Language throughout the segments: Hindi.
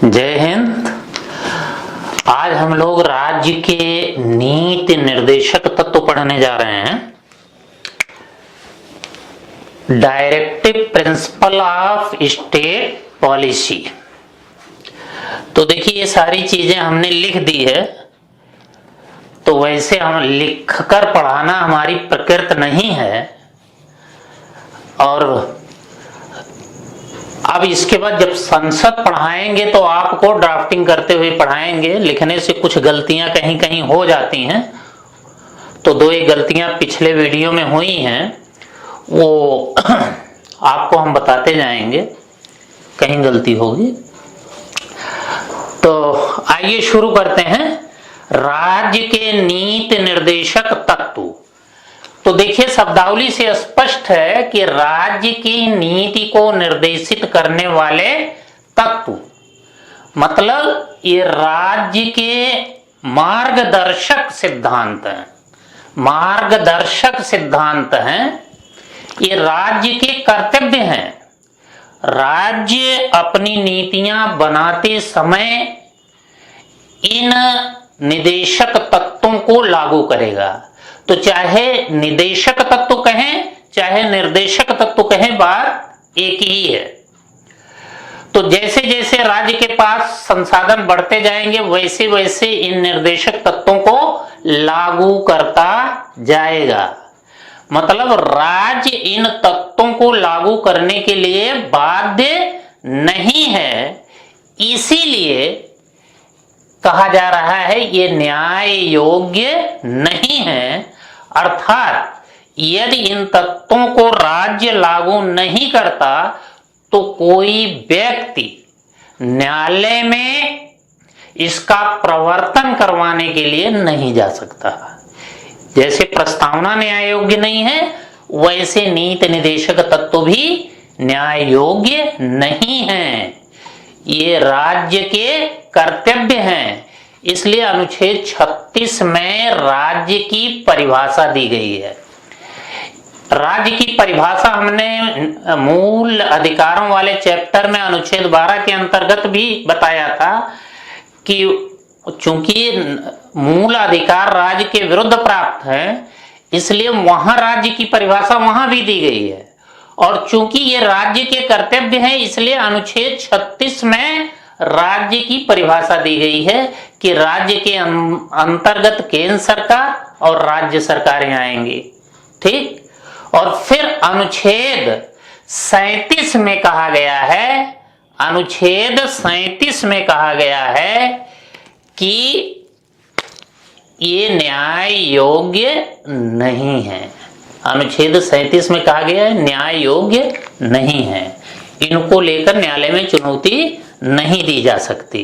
जय हिंद। आज हम लोग राज्य के नीति निर्देशक तत्व पढ़ने जा रहे हैं। Directive principle of state policy. तो देखिए ये सारी चीजें हमने लिख दी है, तो वैसे हम लिखकर पढ़ाना हमारी प्रकृति नहीं है। और अब इसके बाद जब संसद पढ़ाएंगे तो आपको ड्राफ्टिंग करते हुए पढ़ाएंगे। लिखने से कुछ गलतियां कहीं कहीं हो जाती हैं, तो दो एक गलतियां पिछले वीडियो में हुई हैं, वो आपको हम बताते जाएंगे, कहीं गलती होगी। तो आइए शुरू करते हैं। राज्य के नीति निर्देशक तत्व। तो देखिए शब्दावली से स्पष्ट है कि राज्य की नीति को निर्देशित करने वाले तत्व, मतलब ये राज्य के मार्गदर्शक सिद्धांत हैं। मार्गदर्शक सिद्धांत हैं, ये राज्य के कर्तव्य हैं। राज्य अपनी नीतियां बनाते समय इन निदेशक तत्वों को लागू करेगा। तो चाहे निदेशक तत्व कहें चाहे निर्देशक तत्व कहें, बात एक ही है। तो जैसे जैसे राज्य के पास संसाधन बढ़ते जाएंगे वैसे वैसे इन निर्देशक तत्वों को लागू करता जाएगा। मतलब राज्य इन तत्वों को लागू करने के लिए बाध्य नहीं है, इसीलिए कहा जा रहा है ये न्याय योग्य नहीं है। अर्थात यदि इन तत्वों को राज्य लागू नहीं करता तो कोई व्यक्ति न्यायालय में इसका प्रवर्तन करवाने के लिए नहीं जा सकता। जैसे प्रस्तावना न्याय योग्य नहीं है, वैसे नीति निर्देशक तत्व भी न्याय योग्य नहीं है। ये राज्य के कर्तव्य हैं। इसलिए अनुच्छेद 36 में राज्य की परिभाषा दी गई है। राज्य की परिभाषा हमने मूल अधिकारों वाले चैप्टर में अनुच्छेद 12 के अंतर्गत भी बताया था कि चूंकि मूल अधिकार राज्य के विरुद्ध प्राप्त है, इसलिए वहां राज्य की परिभाषा वहां भी दी गई है। और चूंकि ये राज्य के कर्तव्य हैं, इसलिए अनुच्छेद 36 में राज्य की परिभाषा दी गई है कि राज्य के अंतर्गत केंद्र सरकार और राज्य सरकारें आएंगी। ठीक। और फिर अनुच्छेद 37 में कहा गया है, अनुच्छेद 37 में कहा गया है कि ये न्याय योग्य नहीं है। अनुच्छेद 37 में कहा गया है न्याय योग्य नहीं है, इनको लेकर न्यायालय में चुनौती नहीं दी जा सकती।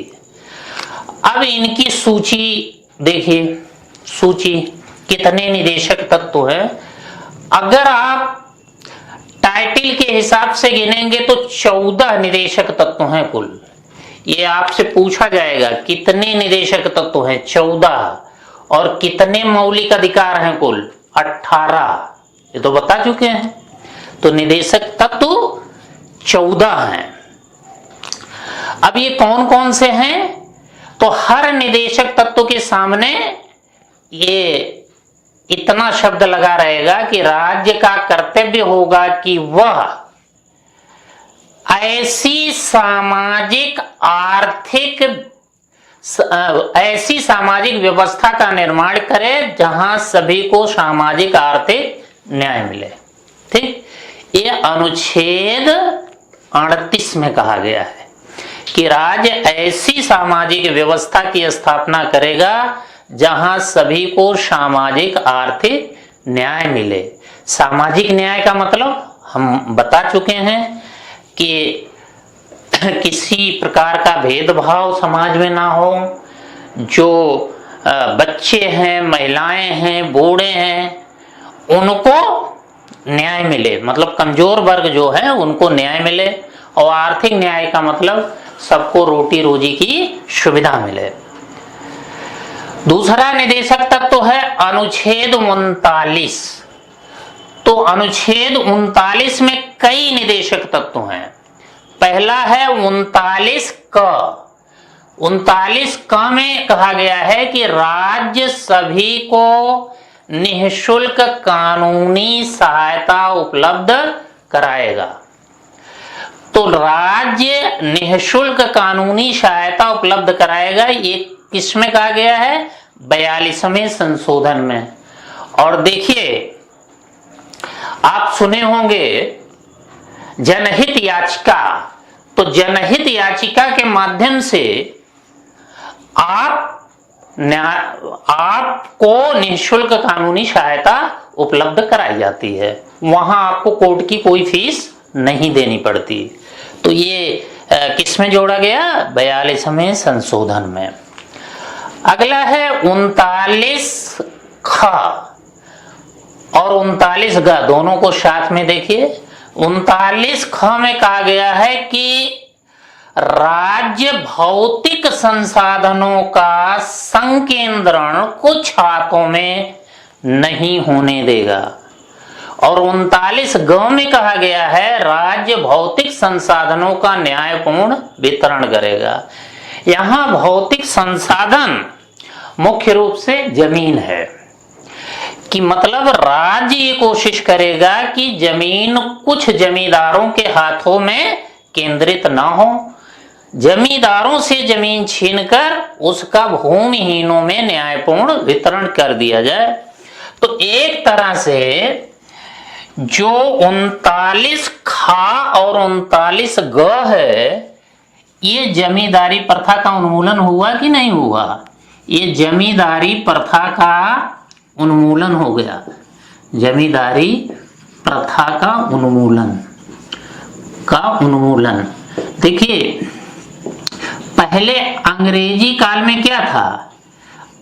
अब इनकी सूची देखिए, सूची कितने निदेशक तत्व हैं। अगर आप टाइटल के हिसाब से गिनेंगे तो 14 निदेशक तत्व हैं कुल। ये आपसे पूछा जाएगा कितने निदेशक तत्व हैं, 14। और कितने मौलिक अधिकार हैं कुल, 18। ये तो बता चुके हैं। तो निदेशक तत्व 14 हैं। अब ये कौन कौन से हैं, तो हर निदेशक तत्व के सामने ये इतना शब्द लगा रहेगा कि राज्य का कर्तव्य होगा कि वह ऐसी सामाजिक व्यवस्था का निर्माण करे जहां सभी को सामाजिक आर्थिक न्याय मिले। ठीक। ये अनुच्छेद 38 में कहा गया है कि राज्य ऐसी सामाजिक व्यवस्था की स्थापना करेगा जहां सभी को सामाजिक आर्थिक न्याय मिले। सामाजिक न्याय का मतलब हम बता चुके हैं कि किसी प्रकार का भेदभाव समाज में ना हो। जो बच्चे हैं, महिलाएं हैं, बूढ़े हैं, उनको न्याय मिले, मतलब कमजोर वर्ग जो है उनको न्याय मिले। और आर्थिक न्याय का मतलब सबको रोटी रोजी की सुविधा मिले। दूसरा निदेशक तत्व है अनुच्छेद 39। तो अनुच्छेद 39 में कई निदेशक तत्व हैं। पहला है 39 क। 39 क में कहा गया है कि राज्य सभी को निःशुल्क कानूनी सहायता उपलब्ध कराएगा। तो राज्य निःशुल्क कानूनी सहायता उपलब्ध कराएगा, ये किसमें कहा गया है? 42वें संशोधन में। और देखिए, आप सुने होंगे जनहित याचिका, तो जनहित याचिका के माध्यम से आपको निःशुल्क कानूनी सहायता उपलब्ध कराई जाती है, वहां आपको कोर्ट की कोई फीस नहीं देनी पड़ती। तो ये किसमें जोड़ा गया? 42वें संशोधन में। अगला है 39 ख और 39 ग, दोनों को साथ में देखिए। 39 ख में कहा गया है कि राज्य भौतिक संसाधनों का संकेंद्रण कुछ हाथों में नहीं होने देगा। और 39 ग में कहा गया है राज्य भौतिक संसाधनों का न्यायपूर्ण वितरण करेगा। यहां भौतिक संसाधन मुख्य रूप से जमीन है, कि मतलब राज्य ये कोशिश करेगा कि जमीन कुछ जमींदारों के हाथों में केंद्रित ना हो, जमींदारों से जमीन छीनकर उसका भूमिहीनों में न्यायपूर्ण वितरण कर दिया जाए। तो एक तरह से जो 39 खा और 39 ग है, ये जमींदारी प्रथा का उन्मूलन हुआ कि नहीं हुआ? ये जमींदारी प्रथा का उन्मूलन हो गया, जमींदारी प्रथा का उन्मूलन। देखिए, पहले अंग्रेजी काल में क्या था?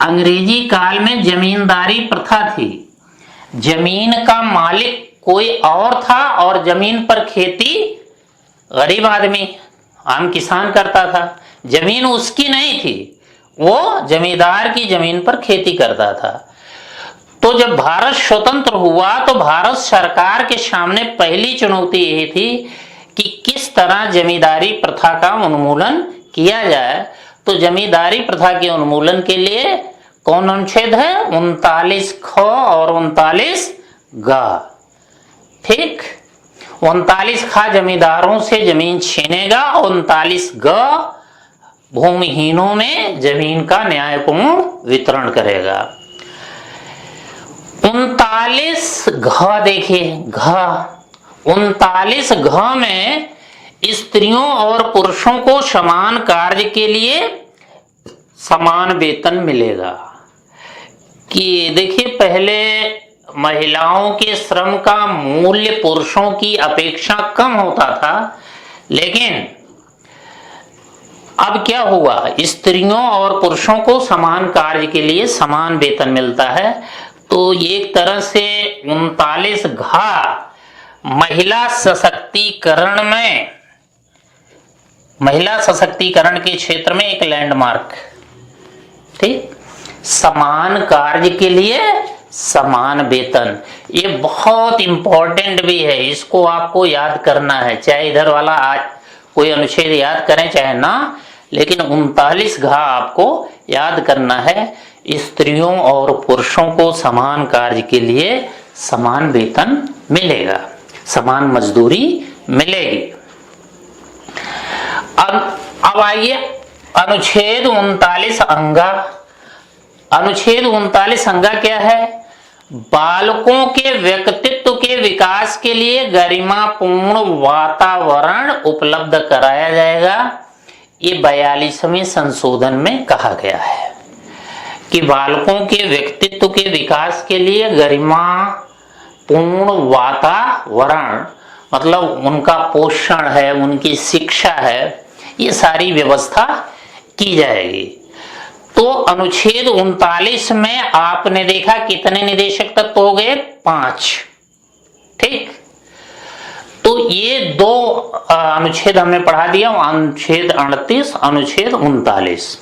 अंग्रेजी काल में जमींदारी प्रथा थी, जमीन का मालिक कोई और था और जमीन पर खेती गरीब आदमी आम किसान करता था। जमीन उसकी नहीं थी, वो जमींदार की जमीन पर खेती करता था। तो जब भारत स्वतंत्र हुआ तो भारत सरकार के सामने पहली चुनौती यही थी कि किस तरह जमींदारी प्रथा का उन्मूलन किया जाए। तो जमींदारी प्रथा के उन्मूलन के लिए कौन अनुच्छेद है? 39 ख और 39 ग। ठीक, 39 ख जमींदारों से जमीन छीनेगा, 39 ग भूमिहीनों में जमीन का न्यायपूर्ण वितरण करेगा। 39 घ देखिए, घ 39 घ में स्त्रियों और पुरुषों को समान कार्य के लिए समान वेतन मिलेगा। कि देखिए, पहले महिलाओं के श्रम का मूल्य पुरुषों की अपेक्षा कम होता था, लेकिन अब क्या हुआ? स्त्रियों और पुरुषों को समान कार्य के लिए समान वेतन मिलता है। तो एक तरह से 39 घ महिला सशक्तिकरण के क्षेत्र में एक लैंडमार्क। ठीक, समान कार्य के लिए समान वेतन, ये बहुत इंपॉर्टेंट भी है, इसको आपको याद करना है। चाहे इधर वाला आज कोई अनुच्छेद याद करें चाहे ना, लेकिन 39 घ आपको याद करना है। स्त्रियों और पुरुषों को समान कार्य के लिए समान वेतन मिलेगा, समान मजदूरी मिलेगी। अब आइए अनुच्छेद 39 अंगा। अनुच्छेद 39 अंगा क्या है? बालकों के व्यक्तित्व के विकास के लिए गरिमापूर्ण वातावरण उपलब्ध कराया जाएगा। ये 42वें संशोधन में कहा गया है कि बालकों के व्यक्तित्व के विकास के लिए गरिमापूर्ण वातावरण, मतलब उनका पोषण है, उनकी शिक्षा है, ये सारी व्यवस्था की जाएगी। तो अनुच्छेद 39 में आपने देखा कितने निदेशक तत्व हो गए? 5। ठीक, तो ये 2 अनुच्छेद हमने पढ़ा दिया, अनुच्छेद 38, अनुच्छेद 39।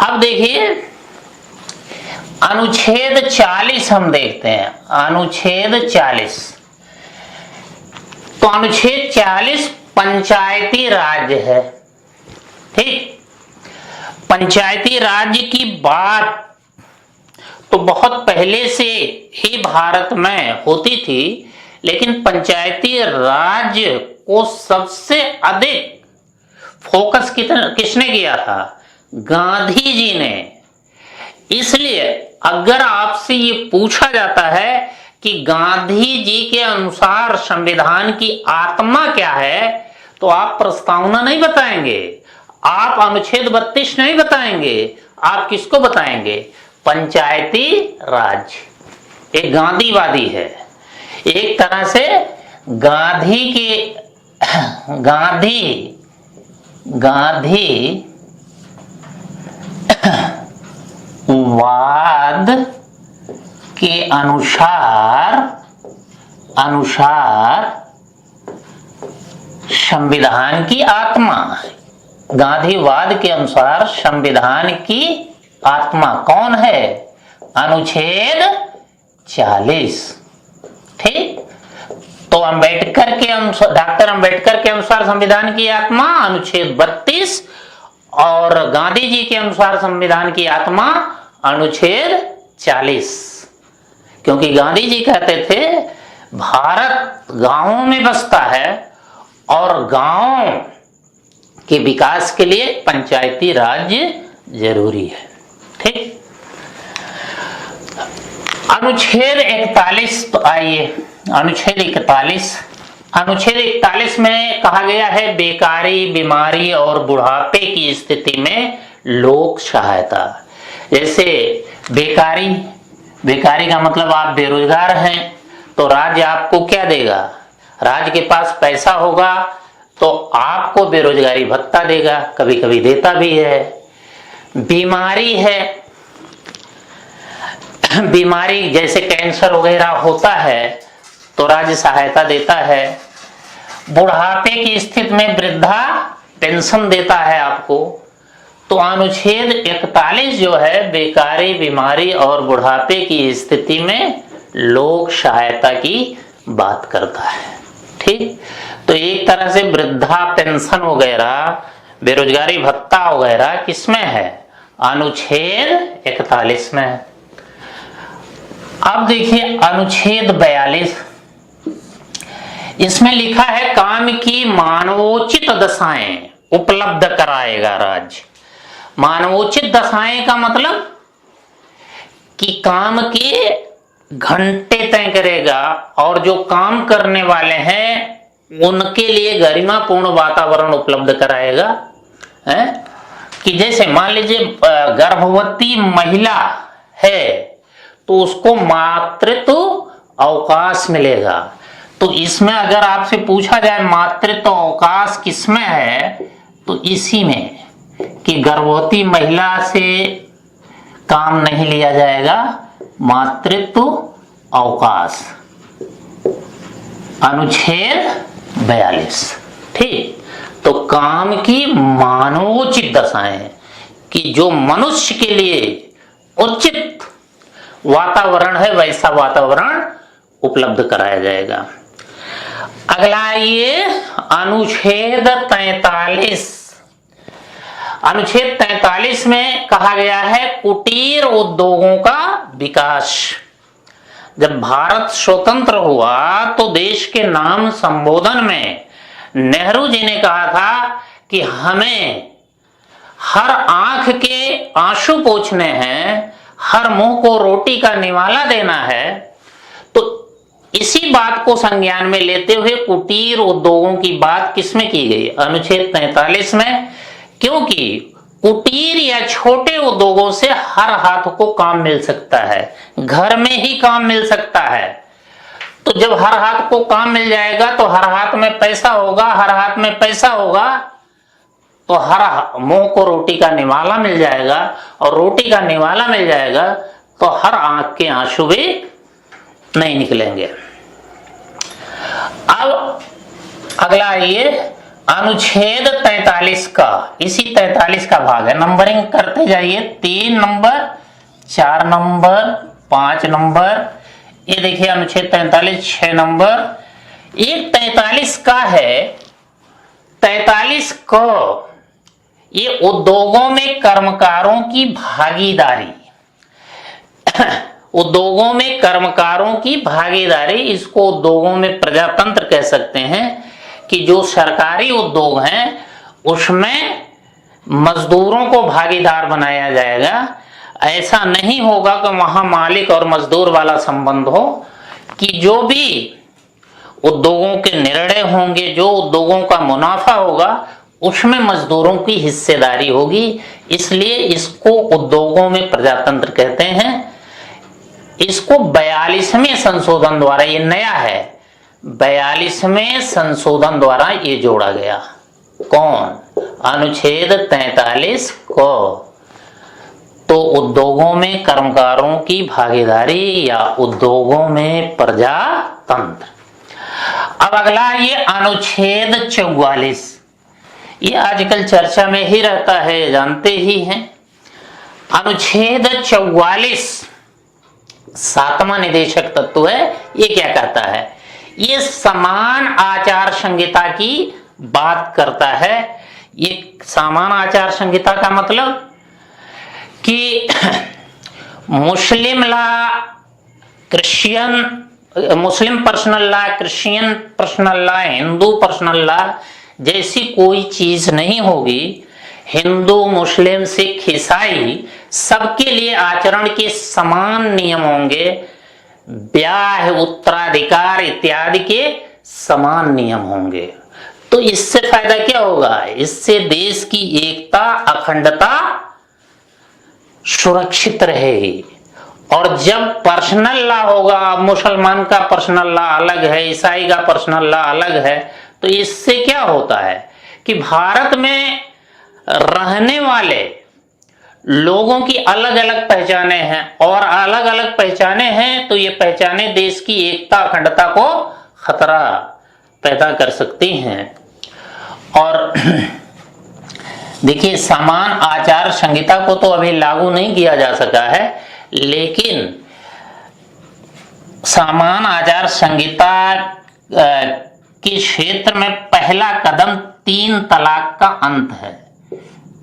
अब देखिए अनुच्छेद 40 हम देखते हैं। अनुच्छेद 40, तो अनुच्छेद 40 पंचायती राज है। ठीक, पंचायती राज्य की बात तो बहुत पहले से ही भारत में होती थी, लेकिन पंचायती राज्य को सबसे अधिक फोकस किसने किया था? गांधी जी ने। इसलिए अगर आपसे ये पूछा जाता है कि गांधी जी के अनुसार संविधान की आत्मा क्या है, तो आप प्रस्तावना नहीं बताएंगे, आप अनुच्छेद 32 नहीं बताएंगे, आप किसको बताएंगे? पंचायती राज। एक गांधीवादी है, एक तरह से वाद के अनुसार संविधान की आत्मा, गांधीवाद के अनुसार संविधान की आत्मा कौन है? अनुच्छेद 40। ठीक, तो अंबेडकर के अनुसार, डॉक्टर अंबेडकर के अनुसार संविधान की आत्मा अनुच्छेद 32 और गांधी जी के अनुसार संविधान की आत्मा अनुच्छेद 40। क्योंकि गांधी जी कहते थे भारत गांवों में बसता है और गांव के विकास के लिए पंचायती राज जरूरी है। ठीक, अनुच्छेद 41, तो आइए अनुच्छेद 41 में कहा गया है बेकारी, बीमारी और बुढ़ापे की स्थिति में लोक सहायता। जैसे बेकारी का मतलब आप बेरोजगार हैं, तो राज्य आपको क्या देगा? राज्य के पास पैसा होगा तो आपको बेरोजगारी भत्ता देगा, कभी कभी देता भी है। बीमारी है, बीमारी जैसे कैंसर वगैरह होता है तो राज्य सहायता देता है। बुढ़ापे की स्थिति में वृद्धा पेंशन देता है आपको। तो अनुच्छेद 41 जो है बेकारी, बीमारी और बुढ़ापे की स्थिति में लोक सहायता की बात करता है। ठीक, तो एक तरह से वृद्धा पेंशन वगैरह, बेरोजगारी भत्ता वगैरह किसमें है? अनुच्छेद 41 में। अब देखिए अनुच्छेद 42, इसमें लिखा है काम की मानवोचित दशाएं उपलब्ध कराएगा राज्य। मानवोचित दशाएं का मतलब कि काम के घंटे तय करेगा और जो काम करने वाले हैं उनके लिए गरिमापूर्ण वातावरण उपलब्ध कराएगा। है कि जैसे मान लीजिए गर्भवती महिला है तो उसको मातृत्व अवकाश मिलेगा। तो इसमें अगर आपसे पूछा जाए मातृत्व अवकाश किसमें है, तो इसी में कि गर्भवती महिला से काम नहीं लिया जाएगा, मातृत्व अवकाश, अनुच्छेद 42। ठीक, तो काम की मानवोचित दशाएं कि जो मनुष्य के लिए उचित वातावरण है वैसा वातावरण उपलब्ध कराया जाएगा। अगला ये अनुच्छेद 43। अनुच्छेद 43 में कहा गया है कुटीर उद्योगों का विकास। जब भारत स्वतंत्र हुआ तो देश के नाम संबोधन में नेहरू जी ने कहा था कि हमें हर आंख के आंसू पोंछने हैं, हर मुंह को रोटी का निवाला देना है। तो इसी बात को संज्ञान में लेते हुए कुटीर उद्योगों की बात किसमें की गई? अनुच्छेद 43 में। क्योंकि कुटीर या छोटे उद्योगों से हर हाथ को काम मिल सकता है, घर में ही काम मिल सकता है। तो जब हर हाथ को काम मिल जाएगा तो हर हाथ में पैसा होगा, हर हाथ में पैसा होगा तो हर मुंह को रोटी का निवाला मिल जाएगा, और रोटी का निवाला मिल जाएगा तो हर आंख के आंसू भी नहीं निकलेंगे। अब अगला ये अनुच्छेद 43 का, इसी 43 का भाग है। नंबरिंग करते जाइए, 3 नंबर, 4 नंबर, 5 नंबर। ये देखिए अनुच्छेद 43 6 नंबर। एक 43 का है, 43 को ये उद्योगों में कर्मकारों की भागीदारी, उद्योगों में कर्मकारों की भागीदारी, इसको उद्योगों में प्रजातंत्र कह सकते हैं कि जो सरकारी उद्योग हैं उसमें मजदूरों को भागीदार बनाया जाएगा। ऐसा नहीं होगा कि वहां मालिक और मजदूर वाला संबंध हो, कि जो भी उद्योगों के निर्णय होंगे, जो उद्योगों का मुनाफा होगा, उसमें मजदूरों की हिस्सेदारी होगी। इसलिए इसको उद्योगों में प्रजातंत्र कहते हैं। इसको 42वें संशोधन द्वारा, ये नया है, 42वें संशोधन द्वारा ये जोड़ा गया। कौन? अनुच्छेद 43 को। तो उद्योगों में कर्मकारों की भागीदारी या उद्योगों में प्रजातंत्र। अब अगला ये अनुच्छेद 44, ये आजकल चर्चा में ही रहता है, जानते ही हैं। अनुच्छेद 44 7वां निदेशक तत्व है। ये क्या कहता है? ये समान आचार संहिता की बात करता है। ये समान आचार संहिता का मतलब कि Muslim law, Christian, Muslim personal law, Christian personal law, Hindu personal law जैसी कोई चीज नहीं होगी। हिंदू, मुस्लिम, सिख, ईसाई सबके लिए आचरण के समान नियम होंगे। ब्याह, उत्तराधिकार इत्यादि के समान नियम होंगे। तो इससे फायदा क्या होगा? इससे देश की एकता, अखंडता सुरक्षित रहेगी। और जब पर्सनल लॉ होगा, मुसलमान का पर्सनल लॉ अलग है, ईसाई का पर्सनल लॉ अलग है, तो इससे क्या होता है कि भारत में रहने वाले लोगों की अलग अलग पहचाने हैं, और अलग अलग पहचाने हैं तो ये पहचाने देश की एकता, अखंडता को खतरा पैदा कर सकती हैं। और देखिए, समान आचार संहिता को तो अभी लागू नहीं किया जा सका है, लेकिन समान आचार संहिता के क्षेत्र में पहला कदम 3 तलाक का अंत है।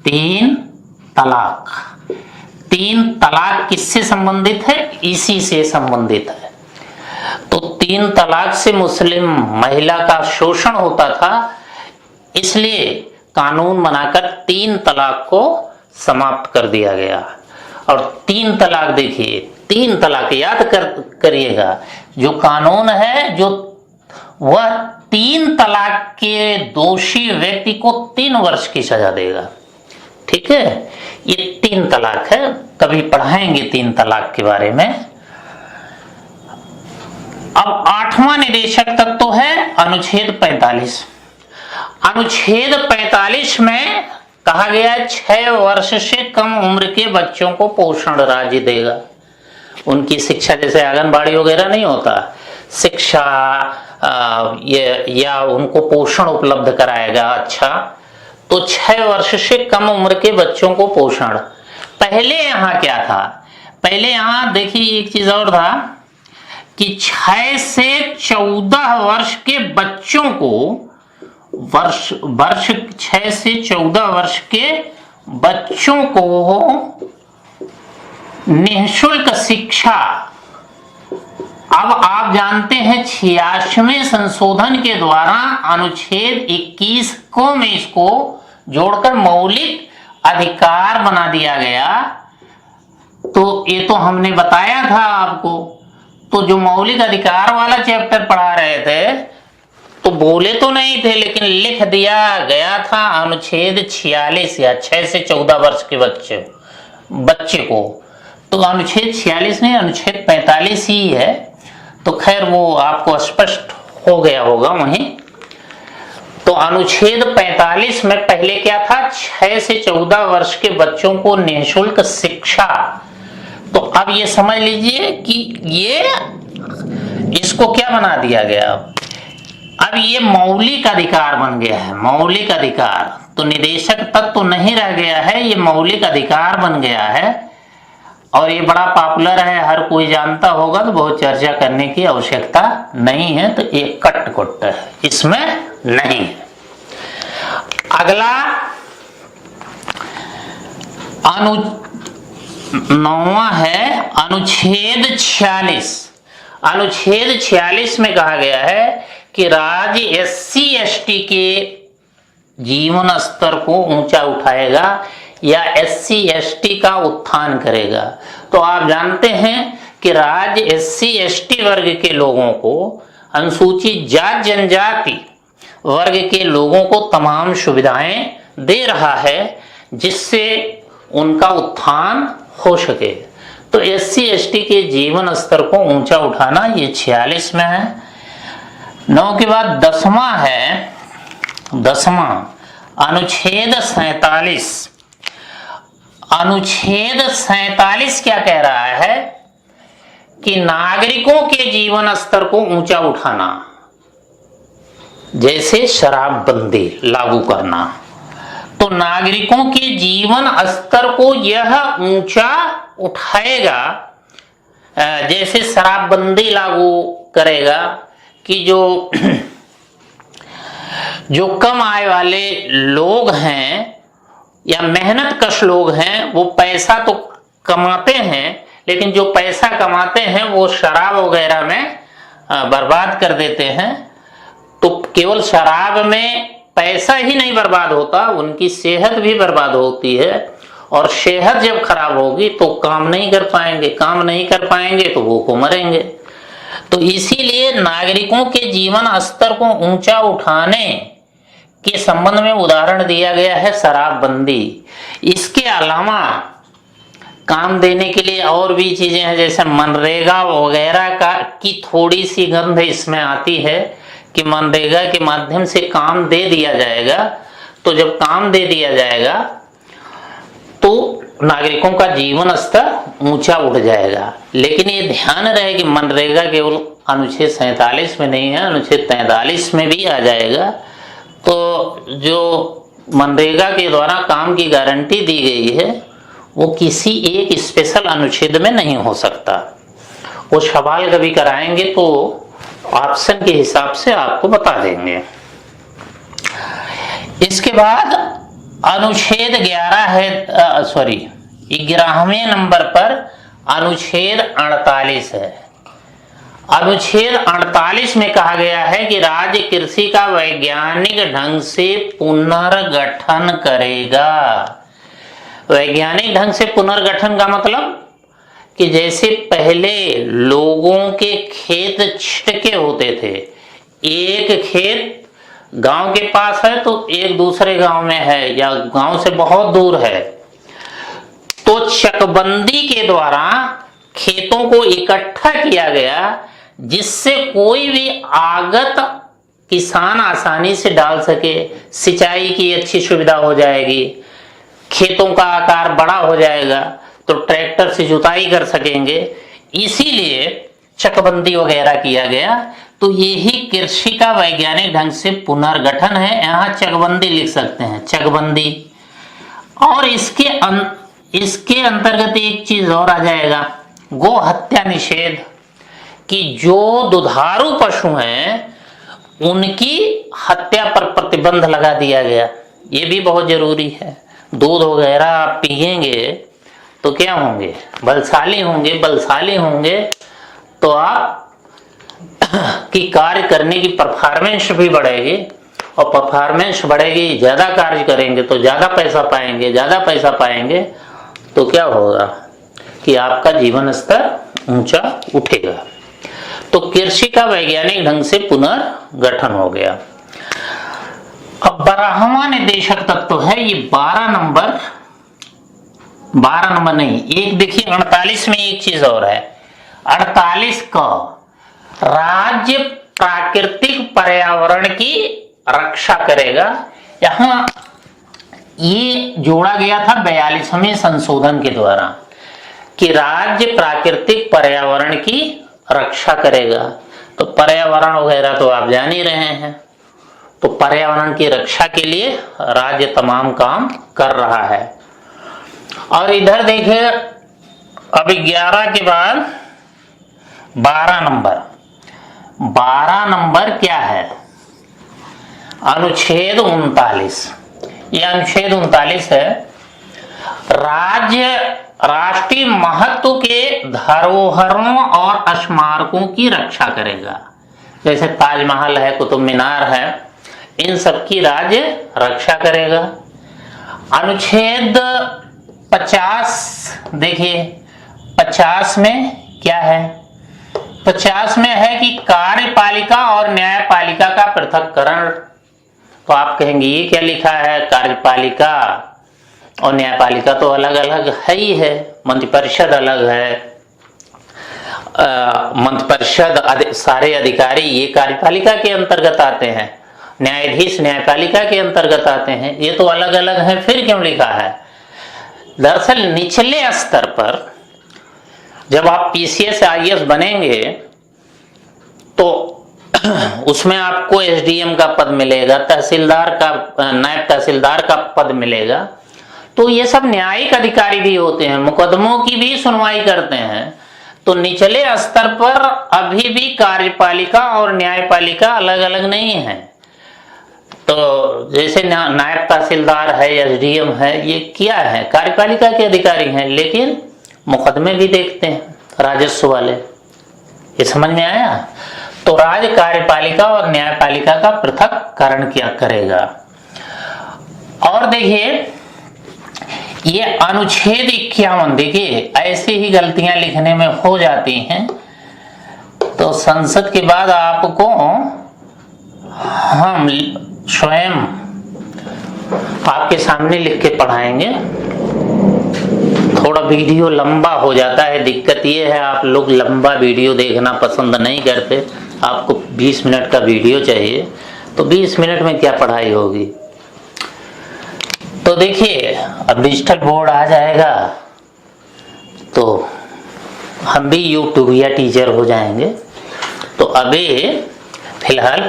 3 तलाक। 3 तलाक किससे संबंधित है? इसी से संबंधित है। तो 3 तलाक से मुस्लिम महिला का शोषण होता था, इसलिए कानून बनाकर 3 तलाक को समाप्त कर दिया गया। और 3 तलाक, देखिए 3 तलाक याद करिएगा, जो कानून है जो वह 3 तलाक के दोषी व्यक्ति को 3 वर्ष की सजा देगा। ठीक है, ये 3 तलाक है, कभी पढ़ाएंगे 3 तलाक के बारे में। अब 8वां निदेशक तत्व है अनुच्छेद 45। अनुच्छेद 45 में कहा गया 6 वर्ष से कम उम्र के बच्चों को पोषण राज्य देगा। उनकी शिक्षा, जैसे आंगनबाड़ी वगैरह नहीं होता, शिक्षा या उनको पोषण उपलब्ध कराएगा। अच्छा, तो 6 वर्ष से कम उम्र के बच्चों को पोषण। पहले यहाँ क्या था? पहले यहाँ देखिए एक चीज और था कि 6 से 14 वर्ष के बच्चों को, वर्ष 6 से 14 वर्ष के बच्चों को निःशुल्क शिक्षा। अब आप जानते हैं 86वें संशोधन के द्वारा अनुच्छेद 21 को में इसको जोड़कर मौलिक अधिकार बना दिया गया। तो ये तो हमने बताया था आपको। तो जो मौलिक अधिकार वाला चैप्टर पढ़ा रहे थे तो बोले तो नहीं थे, लेकिन लिख दिया गया था अनुच्छेद 46 या 6 से 14 वर्ष के बच्चे को। तो अनुच्छेद 46 नहीं, अनुच्छेद 45 ही है। तो खैर वो आपको स्पष्ट हो गया होगा वहीं। तो अनुच्छेद 45 में पहले क्या था? 6 से 14 वर्ष के बच्चों को निःशुल्क शिक्षा। तो अब ये समझ लीजिए कि ये इसको क्या बना दिया गया? अब ये मौलिक अधिकार बन गया है। मौलिक अधिकार तो निदेशक तक तो नहीं रह गया है, ये मौलिक अधिकार बन गया है। और ये बड़ा पॉपुलर है, हर कोई जानता होगा, तो बहुत चर्चा करने की आवश्यकता नहीं है। तो ये कट है, इसमें नहीं है। अगला 9वां है अनुच्छेद 46। अनुच्छेद 46 में कहा गया है कि राज्य SC/ST के जीवन स्तर को ऊंचा उठाएगा या SC/ST का उत्थान करेगा। तो आप जानते हैं कि राज्य SC/ST वर्ग के लोगों को, अनुसूचित जाति जनजाति वर्ग के लोगों को तमाम सुविधाएं दे रहा है जिससे उनका उत्थान हो सके। तो SC/ST के जीवन स्तर को ऊंचा उठाना, ये 46 में है। 9 के बाद 10वां है, 10वां अनुच्छेद 47। अनुच्छेद 47 क्या कह रहा है कि नागरिकों के जीवन स्तर को ऊंचा उठाना, जैसे शराबबंदी लागू करना। तो नागरिकों के जीवन स्तर को यह ऊंचा उठाएगा, जैसे शराबबंदी लागू करेगा कि जो कम आय वाले लोग हैं या मेहनत कश लोग हैं, वो पैसा तो कमाते हैं, लेकिन जो पैसा कमाते हैं वो शराब वगैरह में बर्बाद कर देते हैं। तो केवल शराब में पैसा ही नहीं बर्बाद होता, उनकी सेहत भी बर्बाद होती है, और सेहत जब खराब होगी तो काम नहीं कर पाएंगे, काम नहीं कर पाएंगे तो भूखों मरेंगे। तो इसीलिए नागरिकों के जीवन स्तर को ऊंचा उठाने के संबंध में उदाहरण दिया गया है शराबबंदी। इसके अलावा काम देने के लिए और भी चीजें हैं, जैसे मनरेगा वगैरह की थोड़ी सी गंध इसमें आती है कि मनरेगा के माध्यम से काम दे दिया जाएगा। तो जब काम दे दिया जाएगा तो नागरिकों का जीवन स्तर ऊंचा उठ जाएगा। लेकिन ये ध्यान रहे कि मनरेगा केवल अनुच्छेद 47 में नहीं है, अनुच्छेद 43 में भी आ जाएगा। तो जो मनरेगा के द्वारा काम की गारंटी दी गई है वो किसी एक स्पेशल अनुच्छेद में नहीं हो सकता। वो सवाल कभी कराएंगे तो ऑप्शन के हिसाब से आपको बता देंगे। इसके बाद अनुच्छेद 11वें नंबर पर अनुच्छेद 48 है। अनुच्छेद 48 में कहा गया है कि राज्य कृषि का वैज्ञानिक ढंग से पुनर्गठन करेगा। वैज्ञानिक ढंग से पुनर्गठन का मतलब कि जैसे पहले लोगों के खेत छिटके होते थे, एक खेत गांव के पास है तो एक दूसरे गांव में है या गांव से बहुत दूर है, तो चकबंदी के द्वारा खेतों को इकट्ठा किया गया जिससे कोई भी आगत किसान आसानी से डाल सके, सिंचाई की अच्छी सुविधा हो जाएगी, खेतों का आकार बड़ा हो जाएगा तो ट्रैक्टर से जुताई कर सकेंगे। इसीलिए चकबंदी वगैरह किया गया। तो यही कृषि का वैज्ञानिक ढंग से पुनर्गठन है। यहाँ चकबंदी लिख सकते हैं, चकबंदी। और इसके अंतर्गत एक चीज और आ जाएगा, गो हत्या निषेध, कि जो दुधारू पशु हैं उनकी हत्या पर प्रतिबंध लगा दिया गया। ये भी बहुत जरूरी है। दूध वगैरह आप पिएंगे तो क्या होंगे, बलशाली होंगे। बलशाली होंगे तो आप की कार्य करने की परफॉर्मेंस भी बढ़ेगी, और परफॉर्मेंस बढ़ेगी, ज्यादा कार्य करेंगे तो ज्यादा पैसा पाएंगे, ज्यादा पैसा पाएंगे तो क्या होगा कि आपका जीवन स्तर ऊंचा उठेगा। तो कृषि का वैज्ञानिक ढंग से पुनर्गठन हो गया। अब 12वां निर्देशक तत्व है, ये 12 नंबर नहीं, एक देखिए 48 में एक चीज और है। 48 का राज्य प्राकृतिक पर्यावरण की रक्षा करेगा। यहां ये जोड़ा गया था 42वें संशोधन के द्वारा कि राज्य प्राकृतिक पर्यावरण की रक्षा करेगा। तो पर्यावरण वगैरह तो आप जान ही रहे हैं। तो पर्यावरण की रक्षा के लिए राज्य तमाम काम कर रहा है। और इधर देखिए अभी 11 के बाद 12 नंबर क्या है, अनुच्छेद 39। यह अनुच्छेद 39 है। राज्य राष्ट्रीय महत्व के धरोहरों और स्मारकों की रक्षा करेगा। जैसे ताजमहल है, कुतुब मीनार है, इन सब की राज्य रक्षा करेगा। अनुच्छेद 50 देखिए, 50 में क्या है? 50 में है कि कार्यपालिका और न्यायपालिका का पृथक्करण। तो आप कहेंगे ये क्या लिखा है? कार्यपालिका और न्यायपालिका तो अलग अलग है ही है, मंत्रिपरिषद अलग है। मंत्रिपरिषद सारे अधिकारी ये कार्यपालिका के अंतर्गत आते हैं, न्यायाधीश न्यायपालिका के अंतर्गत आते हैं, ये तो अलग अलग है। फिर क्यों लिखा है? दरअसल निचले स्तर पर जब आप पीसीएस आईएएस बनेंगे तो उसमें आपको एसडीएम का पद मिलेगा, तहसीलदार का, नायब तहसीलदार का पद मिलेगा। तो ये सब न्यायिक अधिकारी भी होते हैं, मुकदमों की भी सुनवाई करते हैं। तो निचले स्तर पर अभी भी कार्यपालिका और न्यायपालिका अलग अलग नहीं है। तो जैसे नायब तहसीलदार है, एसडीएम है, ये क्या है? कार्यपालिका के अधिकारी हैं, लेकिन मुकदमे भी देखते हैं राजस्व वाले। ये समझ में आया? तो राज्य कार्यपालिका और न्यायपालिका का पृथक्करण क्या करेगा। और देखिए ये अनुच्छेद 51, देखिए ऐसे ही गलतियां लिखने में हो जाती हैं। तो संसद के बाद आपको हम स्वयं आपके सामने लिख के पढ़ाएंगे। थोड़ा वीडियो लंबा हो जाता है, दिक्कत ये है आप लोग लंबा वीडियो देखना पसंद नहीं करते, आपको 20 मिनट का वीडियो चाहिए। तो 20 मिनट में क्या पढ़ाई होगी? तो देखिए अब डिजिटल बोर्ड आ जाएगा तो हम भी यूट्यूब या टीचर हो जाएंगे। तो अभी फिलहाल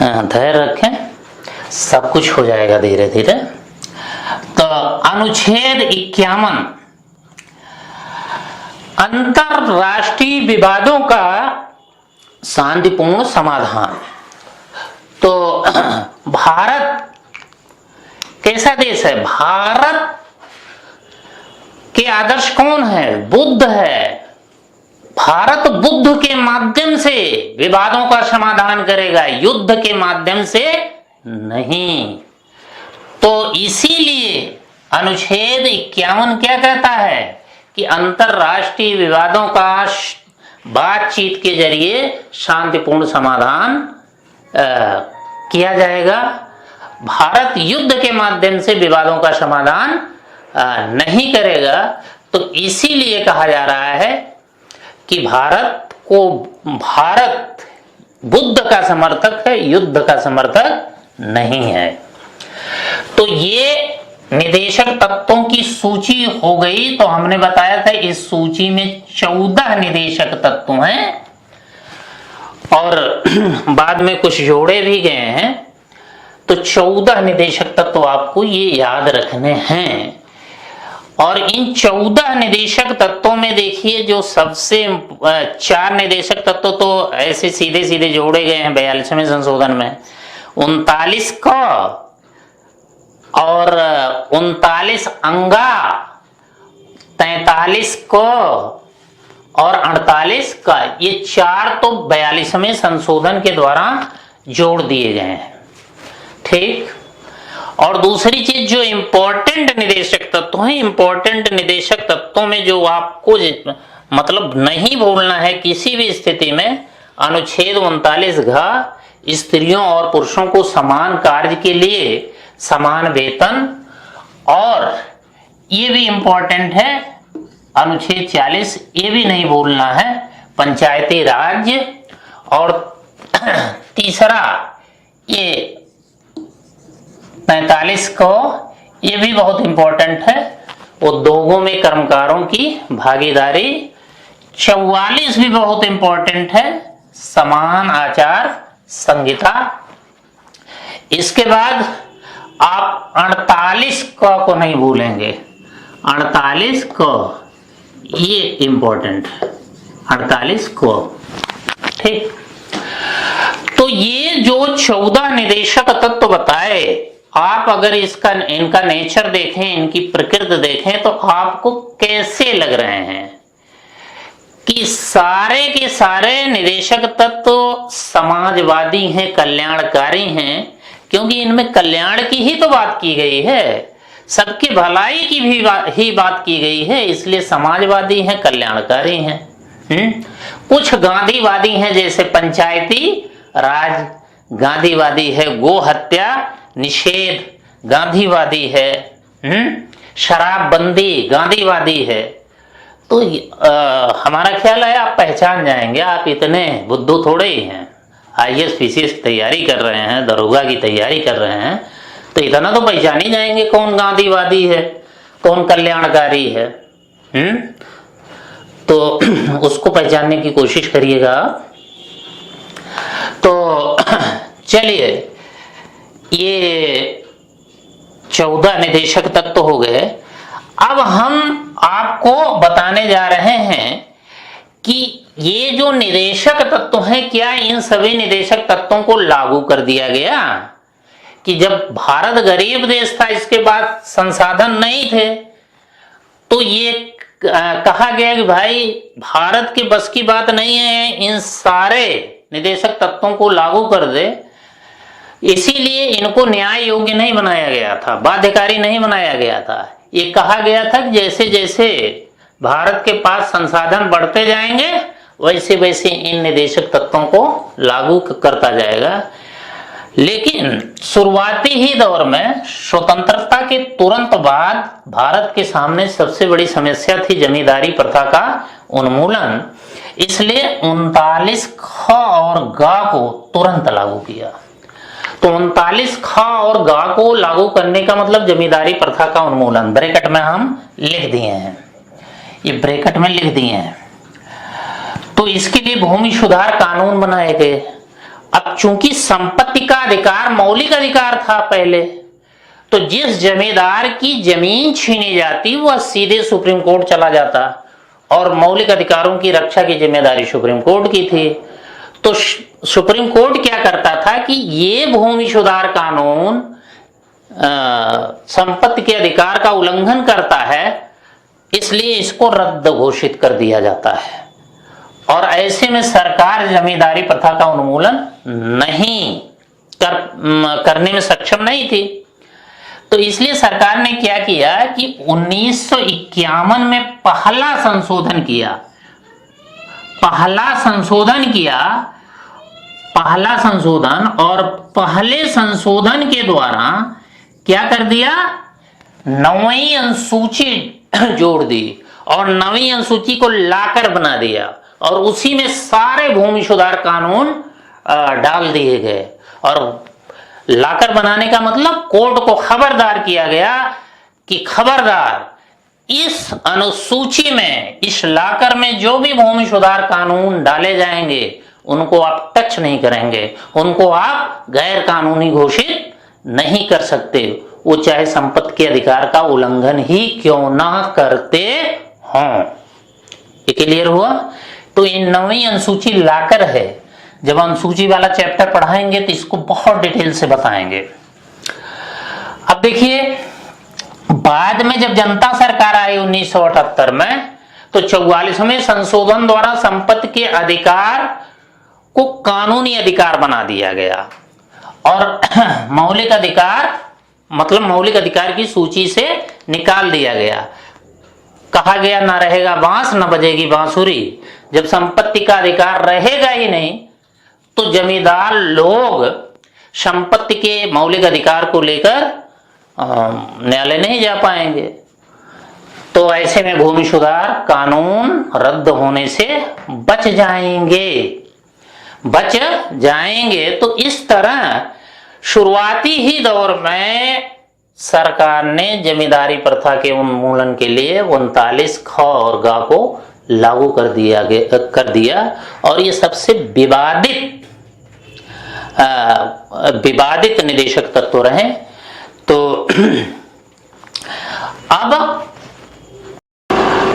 धैर्य रखें, सब कुछ हो जाएगा धीरे धीरे। तो अनुच्छेद 51 अंतरराष्ट्रीय विवादों का शांतिपूर्ण समाधान। तो भारत कैसा देश है? भारत के आदर्श कौन है? बुद्ध है। भारत बुद्ध के माध्यम से विवादों का समाधान करेगा, युद्ध के माध्यम से नहीं। तो इसीलिए अनुच्छेद 51 क्या कहता है कि अंतरराष्ट्रीय विवादों का बातचीत के जरिए शांतिपूर्ण समाधान किया जाएगा। भारत युद्ध के माध्यम से विवादों का समाधान नहीं करेगा। तो इसीलिए कहा जा रहा है कि भारत बुद्ध का समर्थक है, युद्ध का समर्थक नहीं है। तो ये निदेशक तत्वों की सूची हो गई। तो हमने बताया था इस सूची में 14 निदेशक तत्व हैं और बाद में कुछ जोड़े भी गए हैं। तो 14 निदेशक तत्व आपको ये याद रखने हैं। और इन 14 निदेशक तत्वों में देखिए जो सबसे 4 निदेशक तत्व तो ऐसे सीधे सीधे जोड़े गए हैं 42वें संशोधन में। 39 क और 39 अंगा, 43 क और 48 का, ये 4 तो 42वें संशोधन के द्वारा जोड़ दिए गए हैं। ठीक। और दूसरी चीज जो इंपॉर्टेंट निदेशक तत्व हैं, इंपॉर्टेंट निदेशक तत्वों में जो आपको मतलब नहीं भूलना है किसी भी स्थिति में, अनुच्छेद 39 घ स्त्रियों और पुरुषों को समान कार्य के लिए समान वेतन, और ये भी इंपॉर्टेंट है अनुच्छेद 40, ये भी नहीं भूलना है, पंचायती राज। और तीसरा ये 45 को, ये भी बहुत इंपॉर्टेंट है, उद्योगों में कर्मकारों की भागीदारी। 44 भी बहुत इंपॉर्टेंट है, समान आचार संहिता। इसके बाद आप 48 को नहीं भूलेंगे, 48 को, ये इंपॉर्टेंट है 48 को। ठीक। तो ये जो 14 निदेशक तत्व बताए आप अगर इनका नेचर देखें, इनकी प्रकृति देखें, तो आपको कैसे लग रहे हैं कि सारे के सारे निदेशक तत्व समाजवादी हैं, कल्याणकारी हैं, क्योंकि इनमें कल्याण की ही तो बात की गई है, सबकी भलाई की भी ही बात की गई है, इसलिए समाजवादी हैं, कल्याणकारी हैं। कुछ गांधीवादी हैं, जैसे पंचायती राज गांधीवादी है, गो हत्या निषेध गांधीवादी है, शराबबंदी गांधीवादी है। तो हमारा ख्याल है आप पहचान जाएंगे, आप इतने बुद्धू थोड़े ही हैं। IAS PCS की तैयारी कर रहे हैं, दरोगा की तैयारी कर रहे हैं, तो इतना तो पहचान ही जाएंगे कौन गांधीवादी है, कौन कल्याणकारी है। तो उसको पहचानने की कोशिश करिएगा। तो चलिए, ये 14 निदेशक तत्व तो हो गए। अब हम आपको बताने जा रहे हैं कि ये जो निदेशक तत्व हैं, क्या इन सभी निदेशक तत्वों को लागू कर दिया गया? कि जब भारत गरीब देश था, इसके बाद संसाधन नहीं थे, तो ये कहा गया कि भाई भारत के बस की बात नहीं है, इन सारे निदेशक तत्वों को लागू कर दे। इसीलिए इनको न्याय योग्य नहीं बनाया गया था, बाध्यकारी नहीं बनाया गया था। ये कहा गया था कि जैसे जैसे भारत के पास संसाधन बढ़ते जाएंगे, वैसे वैसे इन निदेशक तत्वों को लागू करता जाएगा। लेकिन शुरुआती ही दौर में, स्वतंत्रता के तुरंत बाद, भारत के सामने सबसे बड़ी समस्या थी जमींदारी प्रथा का उन्मूलन। इसलिए 39 ख और ग को तुरंत लागू किया। तो 39 ख और ग को लागू करने का मतलब जमींदारी प्रथा का उन्मूलन। ब्रैकेट में हम लिख दिए हैं, ये ब्रैकेट में लिख दिए हैं। तो इसके लिए भूमि सुधार कानून बनाए गए। अब चूंकि संपत्ति का अधिकार मौलिक अधिकार था पहले, तो जिस जमींदार की जमीन छीनी जाती वह सीधे सुप्रीम कोर्ट चला जाता, और मौलिक अधिकारों की रक्षा की जिम्मेदारी सुप्रीम कोर्ट की थी। तो सुप्रीम कोर्ट क्या करता था कि ये भूमि सुधार कानून संपत्ति के अधिकार का उल्लंघन करता है, इसलिए इसको रद्द घोषित कर दिया जाता है। और ऐसे में सरकार जमींदारी प्रथा का उन्मूलन करने में सक्षम नहीं थी। तो इसलिए सरकार ने क्या किया कि 1951 में पहला संशोधन किया। और पहले संशोधन के द्वारा क्या कर दिया, 9वीं अनुसूची जोड़ दी, और 9वीं अनुसूची को लाकर बना दिया, और उसी में सारे भूमि सुधार कानून डाल दिए गए। और लाकर बनाने का मतलब कोर्ट को खबरदार किया गया कि खबरदार, इस अनुसूची में, इस लाकर में जो भी भूमि सुधार कानून डाले जाएंगे उनको आप टच नहीं करेंगे, उनको आप गैर कानूनी घोषित नहीं कर सकते, वो चाहे संपत्ति के अधिकार का उल्लंघन ही क्यों ना करते हों। ये क्लियर हुआ? तो इन 9वीं अनुसूची लाकर है। जब अनुसूची वाला चैप्टर पढ़ाएंगे तो इसको बहुत डिटेल से बताएंगे। अब देखिए, बाद में जब जनता सरकार आई 1978 में, तो 44वें संशोधन द्वारा संपत्ति के अधिकार को कानूनी अधिकार बना दिया गया, और मौलिक अधिकार मतलब मौलिक अधिकार की सूची से निकाल दिया गया। कहा गया, ना रहेगा बांस न बजेगी बांसुरी। जब संपत्ति का अधिकार रहेगा ही नहीं, तो जमींदार लोग संपत्ति के मौलिक अधिकार को लेकर न्यायालय नहीं जा पाएंगे। तो ऐसे में भूमि सुधार कानून रद्द होने से बच जाएंगे। तो इस तरह शुरुआती ही दौर में सरकार ने जमींदारी प्रथा के उन्मूलन के लिए 39 ख और ग को लागू कर दिया। और ये सबसे विवादित निदेशक तत्व रहे। तो अब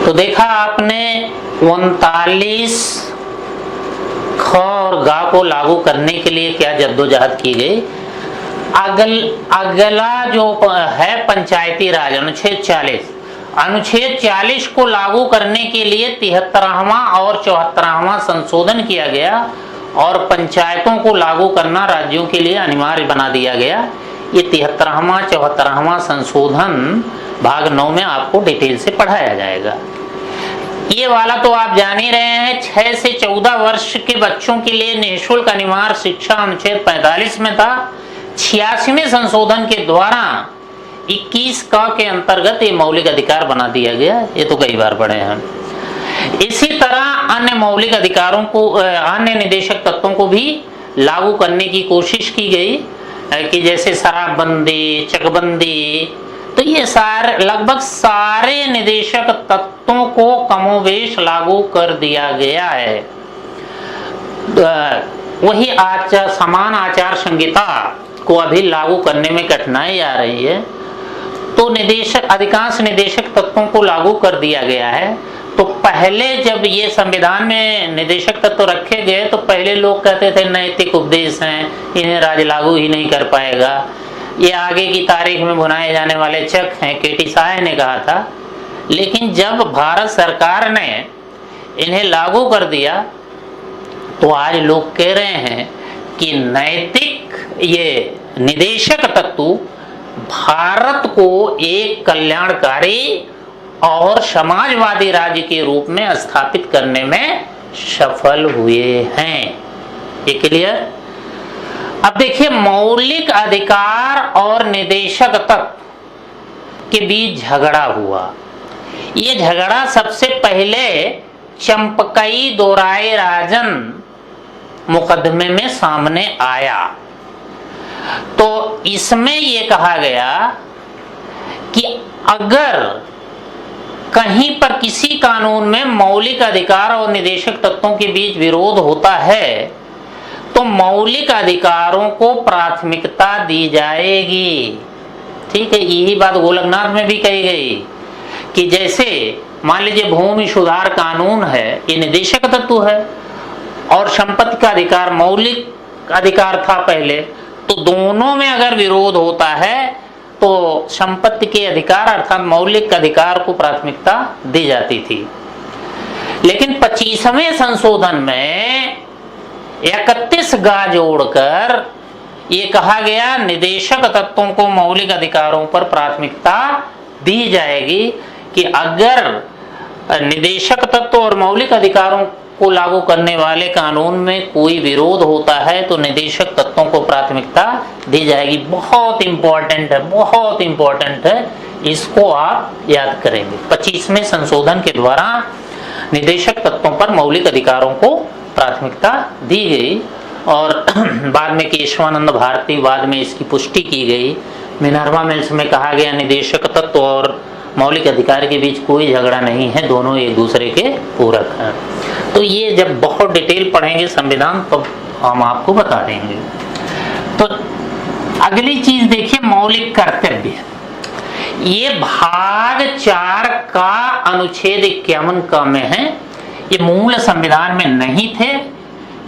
तो देखा आपने 39 ख और ग को लागू करने के लिए क्या जद्दोजहद की गई। अगला जो है पंचायती राज अनुच्छेद 40, अनुच्छेद 40 को लागू करने के लिए 73वां और 74वां संशोधन किया गया और पंचायतों को लागू करना राज्यों के लिए अनिवार्य बना दिया गया। ये 73वां 74वां संशोधन भाग 9 में आपको डिटेल से पढ़ाया जाएगा। ये वाला तो आप जान ही रहे हैं। 6 से 14 वर्ष के बच्चों के लिए निःशुल्क अनिवार्य शिक्षा अनुच्छेद 45 में था। 86वें संशोधन के द्वारा 21 क के अंतर्गत ये मौलिक अधिकार बना दिया गया। ये तो कई बार पढ़े हैं। इसी तरह अन्य मौलिक अधिकारों को, अन्य निदेशक तत्वों को भी लागू करने की कोशिश की गई कि जैसे शराबबंदी, चकबंदी, तो ये लगभग सारे निदेशक तत्वों को कमोवेश लागू कर दिया गया है। वही समान आचार संहिता को अभी लागू करने में कठिनाई आ रही है। तो अधिकांश निदेशक तत्वों को लागू कर दिया गया है। तो पहले जब ये संविधान में निदेशक तत्व रखे गए तो पहले लोग कहते थे नैतिक उपदेश हैं, इन्हें राज्य लागू ही नहीं कर पाएगा, ये आगे की तारीख में बुनाए जाने वाले चक हैं, केटी साय ने कहा था। लेकिन जब भारत सरकार ने इन्हें लागू कर दिया तो आज लोग कह रहे हैं कि नैतिक ये निदेशक तत्व भारत को एक कल्याणकारी और समाजवादी राज्य के रूप में स्थापित करने में सफल हुए हैं। ये क्लियर? अब देखिए, मौलिक अधिकार और निदेशक तत्व के बीच झगड़ा हुआ। ये झगड़ा सबसे पहले चंपकई दोराई राजन मुकदमे में सामने आया। तो इसमें यह कहा गया कि अगर कहीं पर किसी कानून में मौलिक अधिकार और निदेशक तत्वों के बीच विरोध होता है तो मौलिक अधिकारों को प्राथमिकता दी जाएगी। ठीक है, यही बात गोलकनाथ में भी कही गई कि जैसे मान लीजिए भूमि सुधार कानून है, ये निदेशक तत्व है और संपत्ति का अधिकार मौलिक अधिकार था पहले, तो दोनों में अगर विरोध होता है तो संपत्ति के अधिकार अर्थात मौलिक अधिकार को प्राथमिकता दी जाती थी। लेकिन 25वें संशोधन में 31 गा जोड़कर ये कहा गया निदेशक तत्वों को मौलिक अधिकारों पर प्राथमिकता दी जाएगी कि अगर निदेशक तत्व और मौलिक अधिकारों को लागू करने वाले कानून में कोई विरोध होता है तो निदेशक तत्वों को प्राथमिकता दी जाएगी। बहुत इंपॉर्टेंट है, बहुत इंपॉर्टेंट है, इसको आप याद करेंगे। 25वें संशोधन के द्वारा निदेशक तत्वों पर मौलिक अधिकारों को प्राथमिकता दी गई और बाद में केशवानंद भारती बाद में इसकी पुष्टि की गई। मिनर्वा मिल्स में कहा गया निदेशक तत्व और मौलिक अधिकार के बीच कोई झगड़ा नहीं है, दोनों एक दूसरे के पूरक हैं। तो ये जब बहुत डिटेल पढ़ेंगे संविधान तो हम आपको बता देंगे। तो अगली चीज देखिए, मौलिक कर्तव्य। ये भाग 4 का अनुच्छेद 51 क में है। ये मूल संविधान में नहीं थे।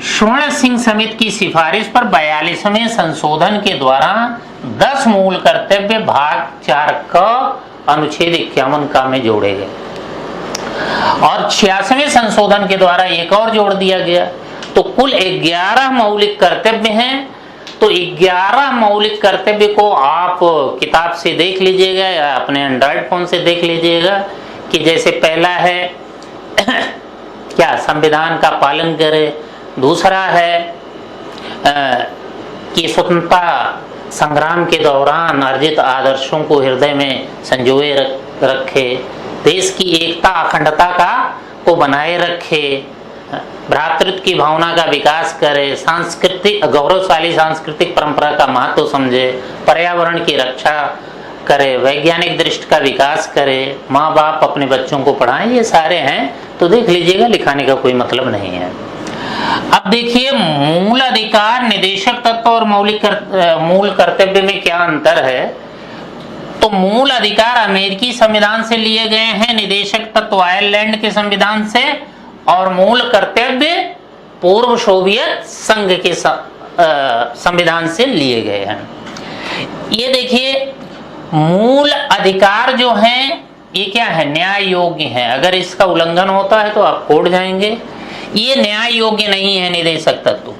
स्वर्ण सिंह समिति की सिफारिश पर 42वें संशोधन के द्वारा 10 मूल कर्तव्य भाग 4 क अनुच्छेद 51 का में जोड़े गए और 86वें संशोधन के द्वारा एक और जोड़ दिया गया। तो कुल 11 मौलिक कर्तव्य हैं। तो 11 मौलिक कर्तव्य को आप किताब से देख लीजिएगा या अपने एंड्रॉइड फोन से देख लीजिएगा कि जैसे पहला है क्या संविधान का पालन करे, दूसरा है कि स्वतंत्रता संग्राम के दौरान अर्जित आदर्शों को हृदय में संजोए रखे, देश की एकता अखंडता को बनाए रखे, भ्रातृत्व की भावना का विकास करे, सांस्कृतिक गौरवशाली सांस्कृतिक परंपरा का महत्व समझे, पर्यावरण की रक्षा करे, वैज्ञानिक दृष्टि का विकास करे, माँ बाप अपने बच्चों को पढ़ाएं। ये सारे हैं, तो देख लीजिएगा, लिखाने का कोई मतलब नहीं है। अब देखिए, मूल अधिकार, निदेशक तत्व और मूल कर्तव्य में क्या अंतर है। तो मूल अधिकार अमेरिकी संविधान से लिए गए हैं, निदेशक तत्व आयरलैंड के संविधान से और मूल कर्तव्य पूर्व सोवियत संघ के संविधान से लिए गए हैं। ये देखिए, मूल अधिकार जो हैं ये क्या है, न्याय योग्य है। अगर इसका उल्लंघन होता है तो आप कोर्ट जाएंगे। ये न्याय योग्य नहीं है निदेशक तत्व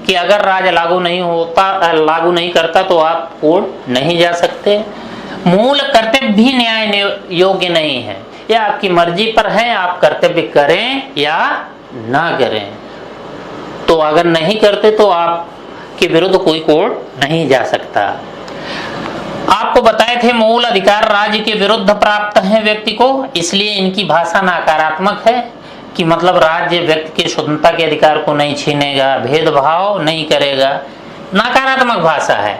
कि अगर राज्य लागू नहीं करता तो आप कोर्ट नहीं जा सकते। मूल कर्तव्य भी न्याय योग्य नहीं है। ये आपकी मर्जी पर है, आप कर्तव्य करें या ना करें। तो अगर नहीं करते तो आपके विरुद्ध कोई कोर्ट नहीं जा सकता। आपको बताए थे मूल अधिकार राज्य के विरुद्ध प्राप्त है व्यक्ति को, इसलिए इनकी भाषा नकारात्मक है कि मतलब राज्य व्यक्ति के स्वतंत्रता के अधिकार को नहीं छीनेगा, भेदभाव नहीं करेगा। नकारात्मक भाषा है।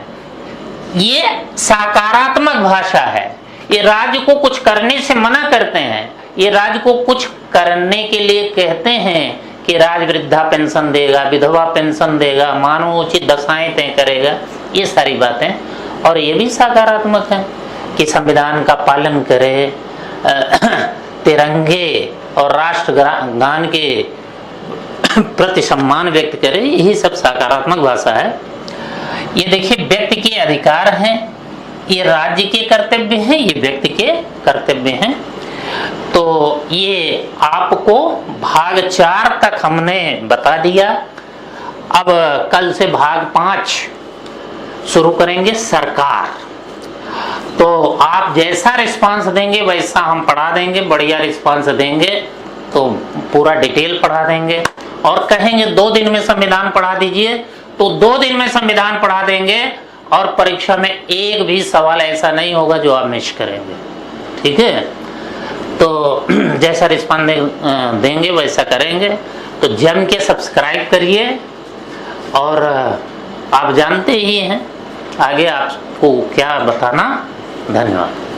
ये सकारात्मक भाषा है। ये राज्य को कुछ करने से मना करते हैं। ये राज्य को कुछ करने के लिए कहते हैं कि राज्य वृद्धा पेंशन देगा, विधवा पेंशन देगा, मानवोचित दशाएं तय करेगा, ये सारी बातें। और ये भी सकारात्मक है कि संविधान का पालन करे, तिरंगे और राष्ट्रगान के प्रति सम्मान व्यक्त करे, यही सब सकारात्मक भाषा है। ये देखिए, व्यक्ति के अधिकार हैं, ये राज्य के कर्तव्य हैं, ये व्यक्ति के कर्तव्य हैं। तो ये आपको भाग 4 तक हमने बता दिया। अब कल से भाग 5 शुरू करेंगे, सरकार। तो आप जैसा रिस्पांस देंगे वैसा हम पढ़ा देंगे। बढ़िया रिस्पांस देंगे तो पूरा डिटेल पढ़ा देंगे। और कहेंगे 2 दिन में संविधान पढ़ा दीजिए तो 2 दिन में संविधान पढ़ा देंगे। और परीक्षा में एक भी सवाल ऐसा नहीं होगा जो आप मिस करेंगे। ठीक है, तो जैसा रिस्पांस देंगे वैसा करेंगे। तो जम के सब्सक्राइब करिए। और आप जानते ही हैं आगे आपको क्या बताना। धन्यवाद।